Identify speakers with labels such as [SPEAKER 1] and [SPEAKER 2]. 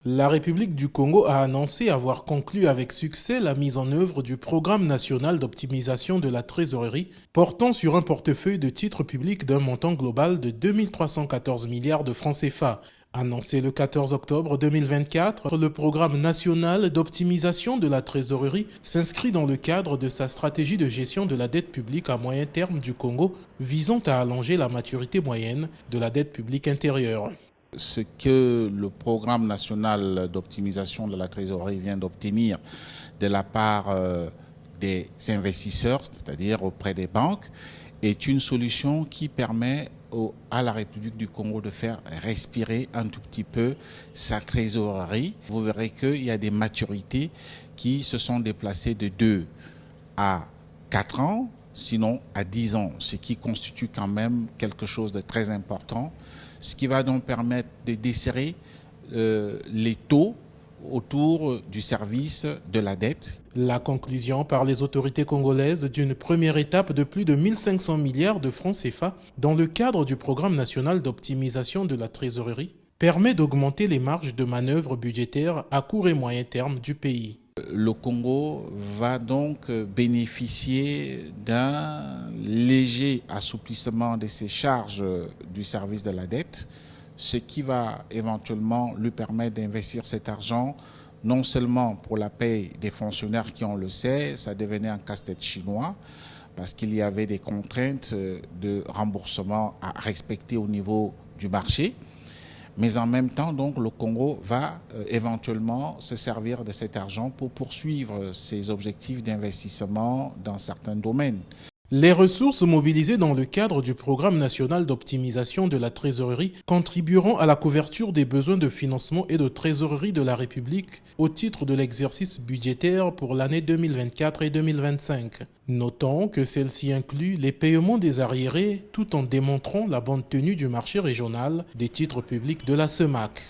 [SPEAKER 1] La République du Congo a annoncé avoir conclu avec succès la mise en œuvre du Programme national d'optimisation de la trésorerie portant sur un portefeuille de titres publics d'un montant global de 2314 milliards de francs CFA. Annoncé le 14 octobre 2024, le Programme national d'optimisation de la trésorerie s'inscrit dans le cadre de sa stratégie de gestion de la dette publique à moyen terme du Congo, visant à allonger la maturité moyenne de la dette publique intérieure.
[SPEAKER 2] Ce que le programme national d'optimisation de la trésorerie vient d'obtenir de la part des investisseurs, c'est-à-dire auprès des banques, est une solution qui permet à la République du Congo de faire respirer un tout petit peu sa trésorerie. Vous verrez qu'il y a des maturités qui se sont déplacées de 2 à 4 ans, sinon à 10 ans, ce qui constitue quand même quelque chose de très important, ce qui va donc permettre de desserrer les taux autour du service de la dette.
[SPEAKER 1] La conclusion par les autorités congolaises d'une première étape de plus de 1500 milliards de francs CFA dans le cadre du Programme national d'optimisation de la trésorerie permet d'augmenter les marges de manœuvre budgétaires à court et moyen terme du pays.
[SPEAKER 2] Le Congo va donc bénéficier d'un léger assouplissement de ses charges du service de la dette, ce qui va éventuellement lui permettre d'investir cet argent non seulement pour la paie des fonctionnaires qui, on le sait, ça devenait un casse-tête chinois, parce qu'il y avait des contraintes de remboursement à respecter au niveau du marché. Mais en même temps, donc, le Congo va éventuellement se servir de cet argent pour poursuivre ses objectifs d'investissement dans certains domaines.
[SPEAKER 1] Les ressources mobilisées dans le cadre du Programme national d'optimisation de la trésorerie contribueront à la couverture des besoins de financement et de trésorerie de la République au titre de l'exercice budgétaire pour l'année 2024 et 2025. Notons que celle-ci inclut les paiements des arriérés tout en démontrant la bonne tenue du marché régional des titres publics de la CEMAC.